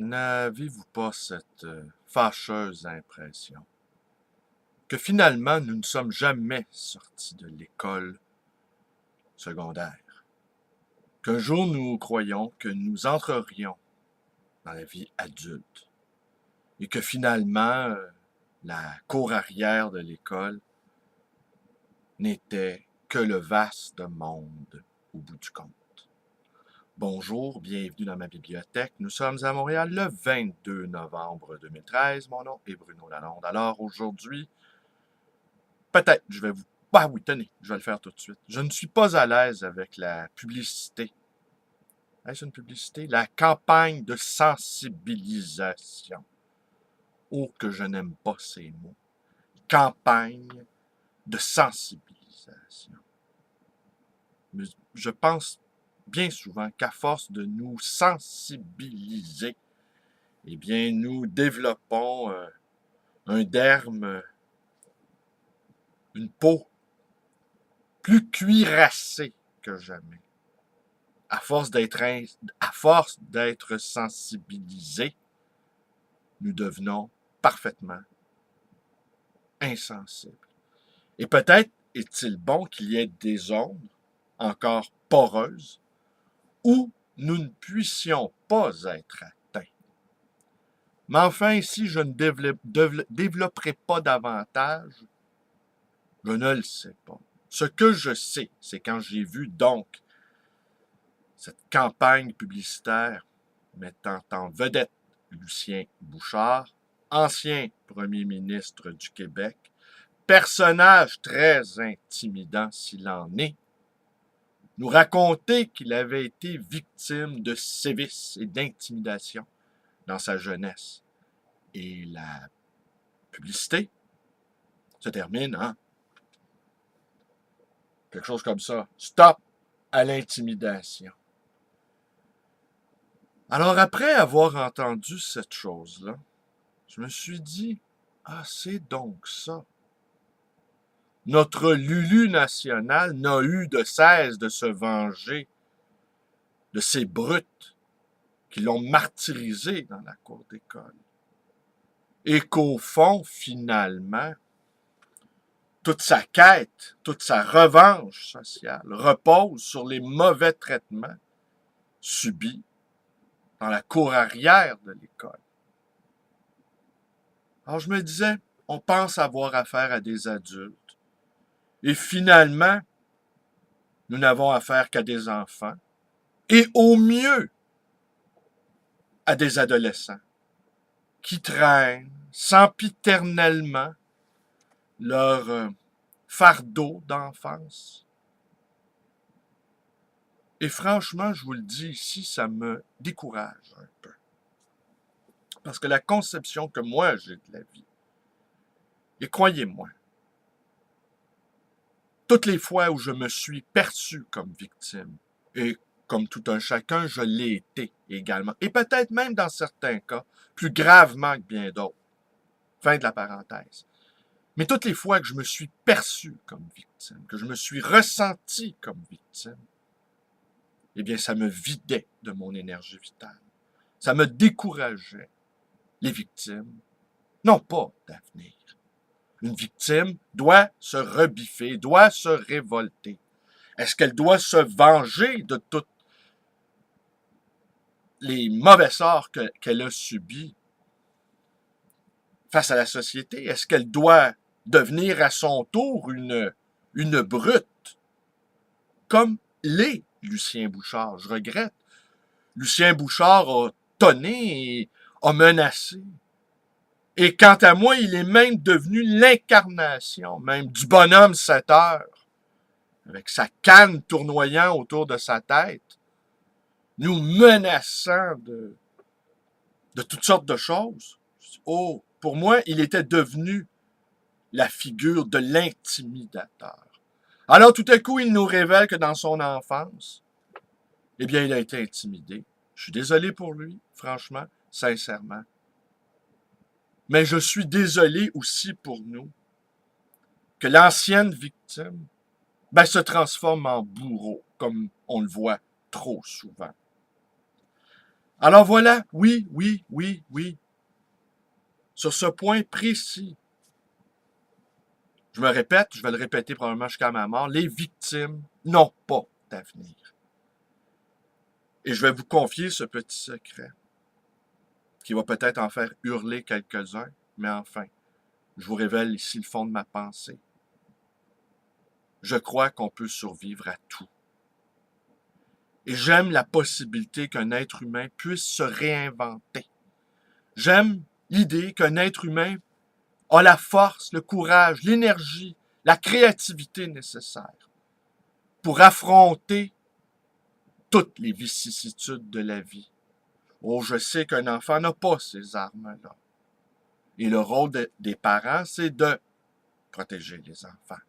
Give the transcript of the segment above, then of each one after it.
N'avez-vous pas cette fâcheuse impression que finalement nous ne sommes jamais sortis de l'école secondaire? Qu'un jour nous croyons que nous entrerions dans la vie adulte et que finalement la cour arrière de l'école n'était que le vaste monde au bout du compte. Bonjour, bienvenue dans ma bibliothèque. Nous sommes à Montréal le 22 novembre 2013. Mon nom est Bruno Lalonde. Alors aujourd'hui, peut-être je vais vous... Ah oui, tenez, je vais le faire tout de suite. Je ne suis pas à l'aise avec la publicité. Est-ce une publicité? La campagne de sensibilisation. Oh, que je n'aime pas ces mots. Campagne de sensibilisation. Mais je pense bien souvent qu'à force de nous sensibiliser, eh bien, nous développons un derme, une peau plus cuirassée que jamais. À force d'être sensibilisés, nous devenons parfaitement insensibles. Et peut-être est-il bon qu'il y ait des zones encore poreuses où nous ne puissions pas être atteints. Mais enfin, si je ne développerai pas davantage, je ne le sais pas. Ce que je sais, c'est quand j'ai vu donc cette campagne publicitaire mettant en vedette Lucien Bouchard, ancien premier ministre du Québec, personnage très intimidant s'il en est, nous raconter qu'il avait été victime de sévices et d'intimidation dans sa jeunesse. Et la publicité se termine en quelque chose comme ça. Stop à l'intimidation. Alors après avoir entendu cette chose-là, je me suis dit, ah, c'est donc ça. Notre Lulu national n'a eu de cesse de se venger de ces brutes qui l'ont martyrisé dans la cour d'école. Et qu'au fond, finalement, toute sa quête, toute sa revanche sociale repose sur les mauvais traitements subis dans la cour arrière de l'école. Alors je me disais, on pense avoir affaire à des adultes et finalement, nous n'avons affaire qu'à des enfants et au mieux à des adolescents qui traînent sempiternellement leur fardeau d'enfance. Et franchement, je vous le dis ici, ça me décourage un peu. Parce que la conception que moi j'ai de la vie, et croyez-moi, toutes les fois où je me suis perçu comme victime, et comme tout un chacun, je l'ai été également, et peut-être même dans certains cas, plus gravement que bien d'autres. Fin de la parenthèse. Mais toutes les fois que je me suis perçu comme victime, que je me suis ressenti comme victime, eh bien, ça me vidait de mon énergie vitale. Ça me décourageait. Les victimes n'ont pas d'avenir. Une victime doit se rebiffer, doit se révolter. Est-ce qu'elle doit se venger de tous les mauvais sorts qu'elle a subis face à la société? Est-ce qu'elle doit devenir à son tour une brute, comme l'est Lucien Bouchard? Je regrette. Lucien Bouchard a tonné et a menacé. Et quant à moi, il est même devenu l'incarnation même du bonhomme 7 heures, avec sa canne tournoyant autour de sa tête, nous menaçant de toutes sortes de choses. Oh, pour moi, il était devenu la figure de l'intimidateur. Alors tout à coup, il nous révèle que dans son enfance, eh bien, il a été intimidé. Je suis désolé pour lui, franchement, sincèrement. Mais je suis désolé aussi pour nous que l'ancienne victime se transforme en bourreau, comme on le voit trop souvent. Alors voilà, oui, oui, oui, oui. Sur ce point précis, je me répète, je vais le répéter probablement jusqu'à ma mort, les victimes n'ont pas d'avenir. Et je vais vous confier ce petit secret, qui va peut-être en faire hurler quelques-uns, mais enfin, je vous révèle ici le fond de ma pensée. Je crois qu'on peut survivre à tout. Et j'aime la possibilité qu'un être humain puisse se réinventer. J'aime l'idée qu'un être humain a la force, le courage, l'énergie, la créativité nécessaire pour affronter toutes les vicissitudes de la vie. Oh, je sais qu'un enfant n'a pas ces armes-là. Et le rôle des parents, c'est de protéger les enfants.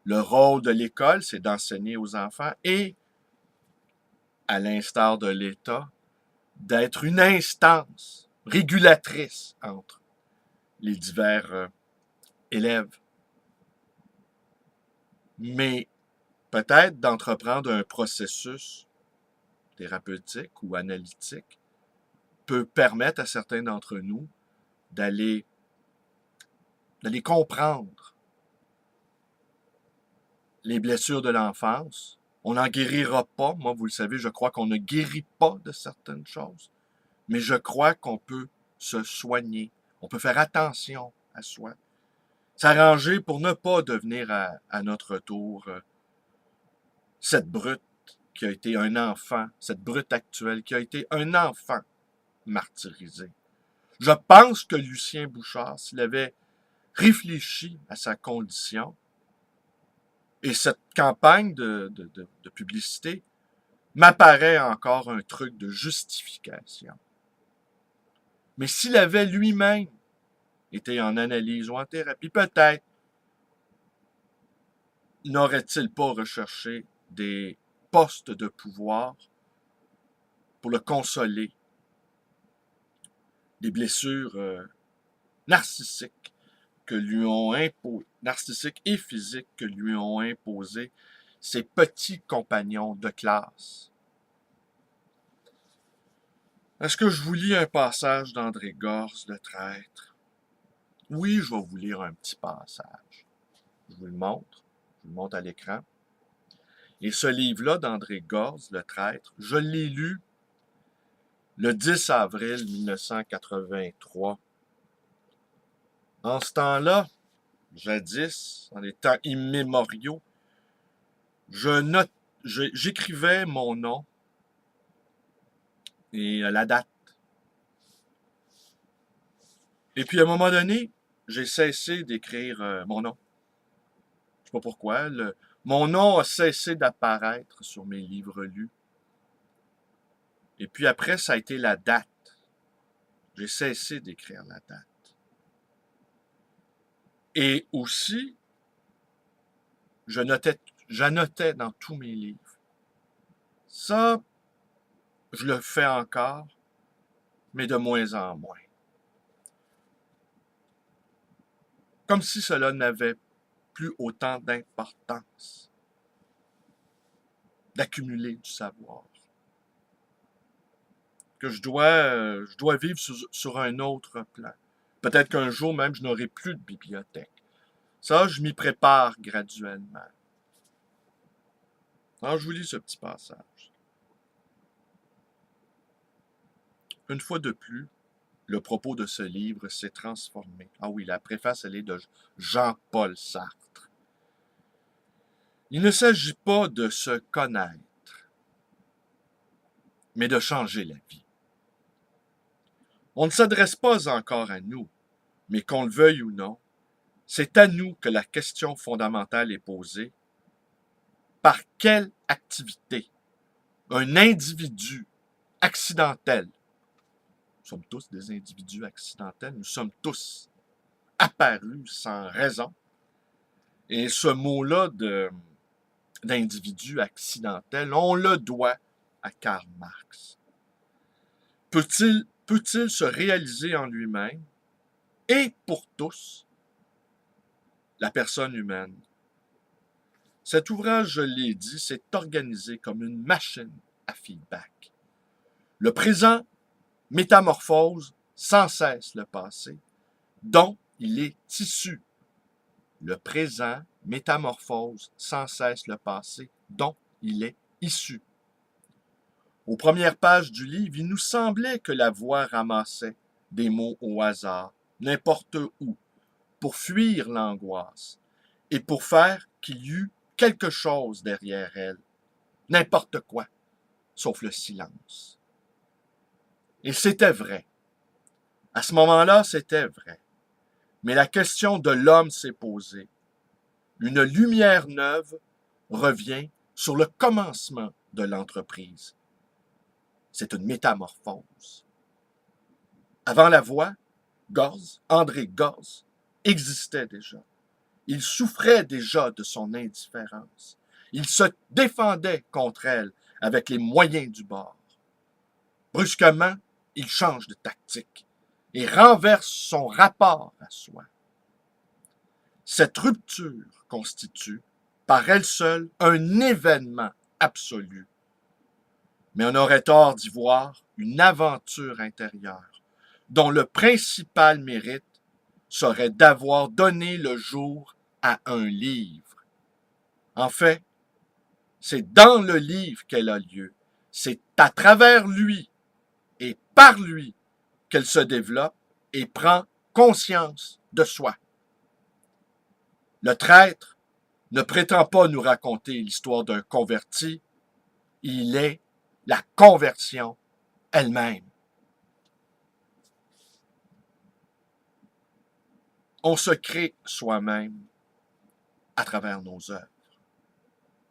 Le rôle de l'école, c'est d'enseigner aux enfants et, à l'instar de l'État, d'être une instance régulatrice entre les divers élèves. Mais peut-être d'entreprendre un processus thérapeutique ou analytique peut permettre à certains d'entre nous d'aller comprendre les blessures de l'enfance. On n'en guérira pas. Moi, vous le savez, je crois qu'on ne guérit pas de certaines choses. Mais je crois qu'on peut se soigner. On peut faire attention à soi. S'arranger pour ne pas devenir à notre tour cette brute qui a été un enfant, cette brute actuelle qui a été un enfant martyrisé. Je pense que Lucien Bouchard, s'il avait réfléchi à sa condition, et cette campagne de publicité m'apparaît encore un truc de justification. Mais s'il avait lui-même été en analyse ou en thérapie, peut-être n'aurait-il pas recherché des postes de pouvoir pour le consoler, des blessures narcissiques que lui ont imposées, narcissiques et physiques que lui ont imposées ses petits compagnons de classe. Est-ce que je vous lis un passage d'André Gorz, Le Traître? Oui, je vais vous lire un petit passage. Je vous le montre. Je vous le montre à l'écran. Et ce livre-là d'André Gorz, Le Traître, je l'ai lu le 10 avril 1983. En ce temps-là, jadis, dans les temps immémoriaux, j'écrivais mon nom et la date. Et puis, à un moment donné, j'ai cessé d'écrire mon nom. Je ne sais pas pourquoi. Mon nom a cessé d'apparaître sur mes livres lus. Et puis après, ça a été la date. J'ai cessé d'écrire la date. Et aussi, j'annotais dans tous mes livres. Ça, je le fais encore, mais de moins en moins. Comme si cela n'avait plus autant d'importance d'accumuler du savoir. Que je dois vivre sur un autre plan. Peut-être qu'un jour même, je n'aurai plus de bibliothèque. Ça, je m'y prépare graduellement. Alors, je vous lis ce petit passage. Une fois de plus, le propos de ce livre s'est transformé. Ah oui, la préface, elle est de Jean-Paul Sartre. Il ne s'agit pas de se connaître, mais de changer la vie. On ne s'adresse pas encore à nous, mais qu'on le veuille ou non, c'est à nous que la question fondamentale est posée. Par quelle activité un individu accidentel, nous sommes tous des individus accidentels, nous sommes tous apparus sans raison, et ce mot-là d'individu accidentel, on le doit à Karl Marx. Peut-il se réaliser en lui-même et pour tous la personne humaine? Cet ouvrage, je l'ai dit, s'est organisé comme une machine à feedback. Le présent métamorphose sans cesse le passé, dont il est issu. Le présent métamorphose sans cesse le passé, dont il est issu. Aux premières pages du livre, il nous semblait que la voix ramassait des mots au hasard, n'importe où, pour fuir l'angoisse et pour faire qu'il y eût quelque chose derrière elle. N'importe quoi, sauf le silence. Et c'était vrai. À ce moment-là, c'était vrai. Mais la question de l'homme s'est posée. Une lumière neuve revient sur le commencement de l'entreprise. C'est une métamorphose. Avant la voix, Gorz, André Gorz, existait déjà. Il souffrait déjà de son indifférence. Il se défendait contre elle avec les moyens du bord. Brusquement, il change de tactique et renverse son rapport à soi. Cette rupture constitue, par elle seule, un événement absolu. Mais on aurait tort d'y voir une aventure intérieure, dont le principal mérite serait d'avoir donné le jour à un livre. En fait, c'est dans le livre qu'elle a lieu. C'est à travers lui et par lui qu'elle se développe et prend conscience de soi. Le traître ne prétend pas nous raconter l'histoire d'un converti, il est la conversion elle-même. On se crée soi-même à travers nos œuvres.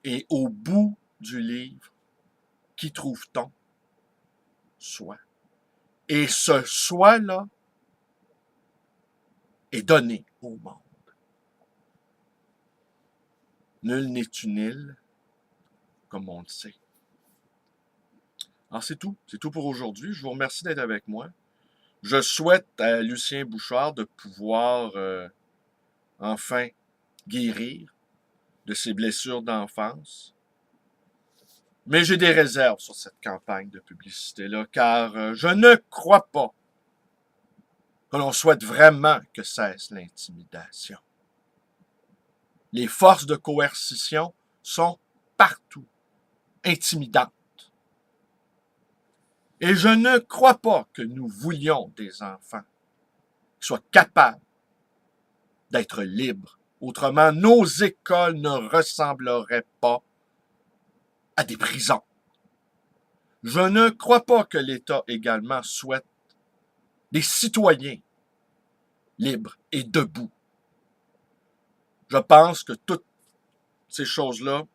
Et au bout du livre, qui trouve-t-on? Soi. Et ce soi-là est donné au monde. Nul n'est inutile, comme on le sait. Alors c'est tout pour aujourd'hui. Je vous remercie d'être avec moi. Je souhaite à Lucien Bouchard de pouvoir enfin guérir de ses blessures d'enfance. Mais j'ai des réserves sur cette campagne de publicité-là, car je ne crois pas que l'on souhaite vraiment que cesse l'intimidation. Les forces de coercition sont partout intimidantes. Et je ne crois pas que nous voulions des enfants qui soient capables d'être libres. Autrement, nos écoles ne ressembleraient pas à des prisons. Je ne crois pas que l'État également souhaite des citoyens libres et debout. Je pense que toutes ces choses-là,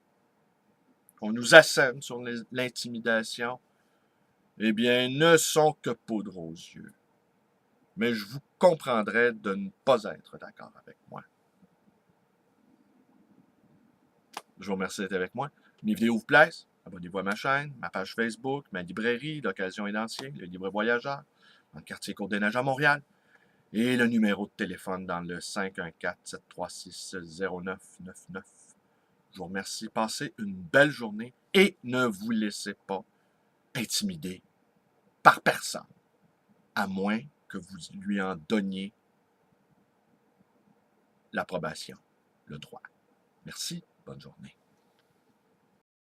qu'on nous assène sur l'intimidation, eh bien, ne sont que poudre aux yeux. Mais je vous comprendrais de ne pas être d'accord avec moi. Je vous remercie d'être avec moi. Mes vidéos vous plaisent? Abonnez-vous à ma chaîne, ma page Facebook, ma librairie d'occasion et d'ancien, le livre voyageur, dans le quartier Côte-des-Neiges à Montréal, et le numéro de téléphone dans le 514-736-0999. Je vous remercie. Passez une belle journée et ne vous laissez pas intimider par personne, à moins que vous lui en donniez l'approbation, le droit. Merci, bonne journée.